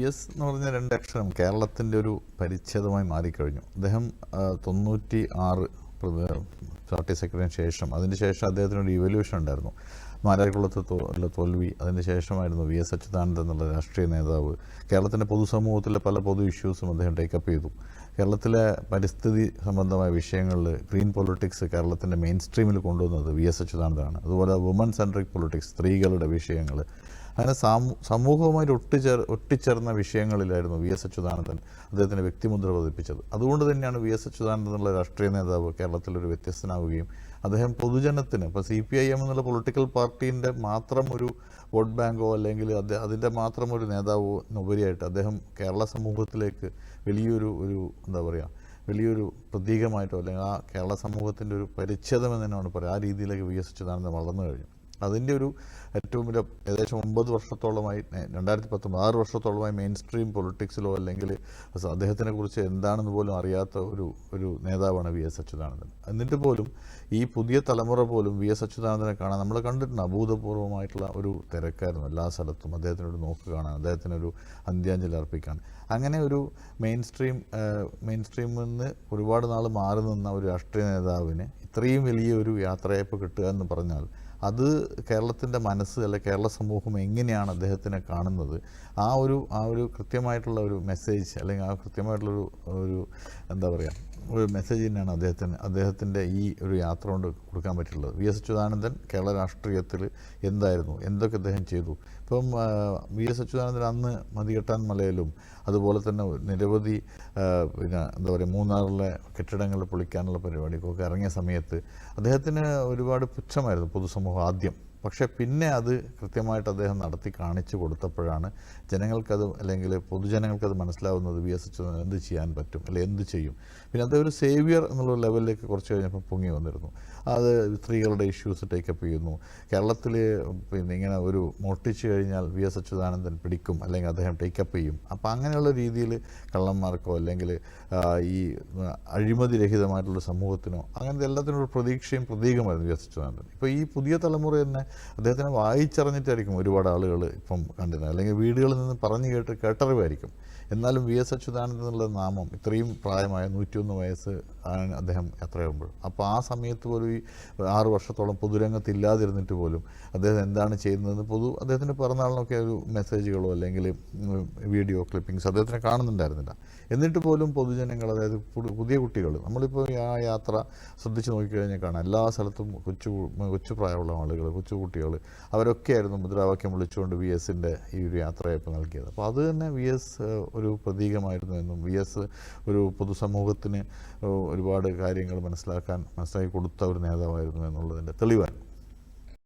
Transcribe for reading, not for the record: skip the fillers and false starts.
S എന്ന് പറഞ്ഞ രണ്ടക്ഷരം കേരളത്തിൻ്റെ ഒരു പരിച്ഛേദമായി മാറിക്കഴിഞ്ഞു. അദ്ദേഹം 96 പാർട്ടി സെക്രട്ടറിന് ശേഷം, അതിന് ശേഷം അദ്ദേഹത്തിനൊരു ഇവല്യൂഷൻ ഉണ്ടായിരുന്നു. മാരാരിക്കുളത്ത് തോൽവി, അതിന് ശേഷമായിരുന്നു വി.എസ്. അച്യുതാനന്ദൻ എന്നുള്ള രാഷ്ട്രീയ നേതാവ് കേരളത്തിൻ്റെ പൊതുസമൂഹത്തിലെ പല പൊതു ഇഷ്യൂസും അദ്ദേഹം ടേക്കപ്പ് ചെയ്തു. കേരളത്തിലെ പരിസ്ഥിതി സംബന്ധമായ വിഷയങ്ങളിൽ ഗ്രീൻ പൊളിറ്റിക്സ് കേരളത്തിൻ്റെ മെയിൻ സ്ട്രീമിൽ കൊണ്ടുവന്നത് വി.എസ്. അച്യുതാനന്ദനാണ്. അതുപോലെ വുമൺ സെൻട്രിക് പൊളിറ്റിക്സ്, സ്ത്രീകളുടെ വിഷയങ്ങൾ, അങ്ങനെ സമൂഹവുമായിട്ട് ഒട്ടിച്ചേർന്ന വിഷയങ്ങളിലായിരുന്നു വി.എസ്. അച്യുതാനന്ദൻ അദ്ദേഹത്തിൻ്റെ വ്യക്തിമുദ്ര പതിപ്പിച്ചത്. അതുകൊണ്ട് തന്നെയാണ് വി.എസ്. അച്യുതാനന്ദൻ എന്നുള്ള രാഷ്ട്രീയ നേതാവ് കേരളത്തിലൊരു വ്യത്യസ്തനാവുകയും അദ്ദേഹം പൊതുജനത്തിന്, ഇപ്പോൾ CPIM എന്നുള്ള പൊളിറ്റിക്കൽ പാർട്ടീൻ്റെ മാത്രം ഒരു വോട്ട് ബാങ്കോ അല്ലെങ്കിൽ അതിൻ്റെ മാത്രം ഒരു നേതാവോ ഉപരിയായിട്ട് അദ്ദേഹം കേരള സമൂഹത്തിലേക്ക് വലിയൊരു എന്താ പറയുക, വലിയൊരു പ്രതീകമായിട്ടോ അല്ലെങ്കിൽ ആ കേരള സമൂഹത്തിൻ്റെ ഒരു പരിച്ഛേദം എന്ന് തന്നെയാണ് പറയുക. ആ രീതിയിലേക്ക് വി.എസ്. അച്യുതാനന്ദൻ വളർന്നു കഴിഞ്ഞു. അതിൻ്റെ ഒരു ഏറ്റവും വലിയ ഏകദേശം 9 വർഷത്തോളമായി, 2019 6 വർഷത്തോളമായി മെയിൻ സ്ട്രീം പൊളിറ്റിക്സിലോ അല്ലെങ്കിൽ അദ്ദേഹത്തിനെ കുറിച്ച് എന്താണെന്ന് പോലും അറിയാത്ത ഒരു നേതാവാണ് വി.എസ്. അച്യുതാനന്ദൻ. എന്നിട്ട് പോലും ഈ പുതിയ തലമുറ പോലും വി.എസ്. അച്യുതാനന്ദനെ കാണാൻ നമ്മൾ കണ്ടിട്ടുണ്ട്. അഭൂതപൂർവമായിട്ടുള്ള ഒരു തിരക്കായിരുന്നു എല്ലാ സ്ഥലത്തും അദ്ദേഹത്തിനൊരു നോക്ക് കാണാൻ, അദ്ദേഹത്തിനൊരു അന്ത്യാഞ്ജലി അർപ്പിക്കാൻ. അങ്ങനെ ഒരു മെയിൻ സ്ട്രീമിൽ നിന്ന് ഒരുപാട് നാൾ മാറി നിന്ന ഒരു രാഷ്ട്രീയ നേതാവിന് ഇത്രയും വലിയൊരു യാത്രയയപ്പ് കിട്ടുക എന്ന് പറഞ്ഞാൽ അത് കേരളത്തിൻ്റെ മനസ്സ് അല്ലെ കേരള സമൂഹം എങ്ങനെയാണ് അദ്ദേഹത്തിനെ കാണുന്നത്, ആ ഒരു കൃത്യമായിട്ടുള്ള ഒരു മെസ്സേജ് അല്ലെങ്കിൽ ആ കൃത്യമായിട്ടുള്ളൊരു എന്താ പറയുക, ഒരു മെസ്സേജ് തന്നെയാണ് അദ്ദേഹത്തിൻ്റെ ഈ ഒരു യാത്ര കൊണ്ട് കൊടുക്കാൻ പറ്റുള്ളത്. വി.എസ്. അച്യുതാനന്ദൻ കേരള രാഷ്ട്രീയത്തിൽ എന്തായിരുന്നു, എന്തൊക്കെ അദ്ദേഹം ചെയ്തു. ഇപ്പം വി.എസ്. അച്യുതാനന്ദൻ അന്ന് മതികെട്ടാൻ മലയിലും അതുപോലെ തന്നെ നിരവധി പിന്നെ എന്താ പറയുക, മൂന്നാറിലെ കെട്ടിടങ്ങൾ പൊളിക്കാനുള്ള പരിപാടിക്കൊക്കെ ഇറങ്ങിയ സമയത്ത് അദ്ദേഹത്തിന് ഒരുപാട് പുച്ഛമായിരുന്നു പൊതുസമൂഹം ആദ്യം. പക്ഷേ പിന്നെ അത് കൃത്യമായിട്ട് അദ്ദേഹം നടത്തി കാണിച്ചു കൊടുത്തപ്പോഴാണ് ജനങ്ങൾക്കത് അല്ലെങ്കിൽ പൊതുജനങ്ങൾക്കത് മനസ്സിലാവുന്നത് വി.എസ്. അച്യുതാനന്ദൻ എന്ത് ചെയ്യാൻ പറ്റും അല്ലെങ്കിൽ എന്ത് ചെയ്യും. പിന്നെ അദ്ദേഹം ഒരു സേവിയർ എന്നുള്ള ലെവലിലേക്ക് കുറച്ച് കഴിഞ്ഞപ്പോൾ പൊങ്ങി വന്നിരുന്നു. അത് സ്ത്രീകളുടെ ഇഷ്യൂസ് ടേക്കപ്പ് ചെയ്യുന്നു. കേരളത്തിൽ പിന്നെ ഇങ്ങനെ ഒരു മോഷ്ടിച്ചു കഴിഞ്ഞാൽ വി.എസ്. അച്യുതാനന്ദൻ പിടിക്കും അല്ലെങ്കിൽ അദ്ദേഹം ടേക്കപ്പ് ചെയ്യും. അപ്പോൾ അങ്ങനെയുള്ള രീതിയിൽ കള്ളന്മാർക്കോ അല്ലെങ്കിൽ ഈ അഴിമതി രഹിതമായിട്ടുള്ള സമൂഹത്തിനോ അങ്ങനത്തെ എല്ലാത്തിനും ഒരു പ്രതീക്ഷയും പ്രതീകമായിരുന്നു വി.എസ്. അച്യുതാനന്ദൻ. ഇപ്പോൾ ഈ പുതിയ തലമുറ തന്നെ അദ്ദേഹത്തിനെ വായിച്ചറിഞ്ഞിട്ടായിരിക്കും ഒരുപാട് ആളുകൾ ഇപ്പം കണ്ടിരുന്നത്, അല്ലെങ്കിൽ വീടുകളിൽ നിന്ന് പറഞ്ഞു കേട്ടറിവായിരിക്കും. എന്നാലും വി.എസ്. അച്യുതാനന്ദൻ എന്നുള്ള നാമം ഇത്രയും പ്രായമായ 101 വയസ്സ് ആണ് അദ്ദേഹം യാത്രയാകുമ്പോൾ. അപ്പോൾ ആ സമയത്ത് പോലും ഈ 6 വർഷത്തോളം പൊതുരംഗത്ത് ഇല്ലാതിരുന്നിട്ട് പോലും അദ്ദേഹം എന്താണ് ചെയ്യുന്നതെന്ന് അദ്ദേഹത്തിൻ്റെ പിറന്നാളിനൊക്കെ ഒരു മെസ്സേജുകളോ അല്ലെങ്കിൽ വീഡിയോ ക്ലിപ്പിങ്സ് അദ്ദേഹത്തിനെ കാണുന്നുണ്ടായിരുന്നില്ല. എന്നിട്ട് പോലും പൊതുജനങ്ങൾ, അതായത് പുതിയ കുട്ടികൾ, നമ്മളിപ്പോൾ ആ യാത്ര ശ്രദ്ധിച്ച് നോക്കിക്കഴിഞ്ഞാൽ കാണാം എല്ലാ സ്ഥലത്തും കൊച്ചു പ്രായമുള്ള ആളുകൾ, കൊച്ചു കുട്ടികൾ, അവരൊക്കെയായിരുന്നു മുദ്രാവാക്യം വിളിച്ചുകൊണ്ട് വി.എസിൻ്റെ ഈ ഒരു യാത്രയയപ്പ് നൽകിയത്. അപ്പോൾ അത് തന്നെ വി.എസ്. ഒരു പ്രതീകമായിരുന്നു എന്നും വി.എസ്. ഒരു പൊതുസമൂഹത്തിന് ഒരുപാട് കാര്യങ്ങൾ മനസ്സിലാക്കി കൊടുത്ത ഒരു നേതാവായിരുന്നു എന്നുള്ളതിൻ്റെ തെളിവാണ്.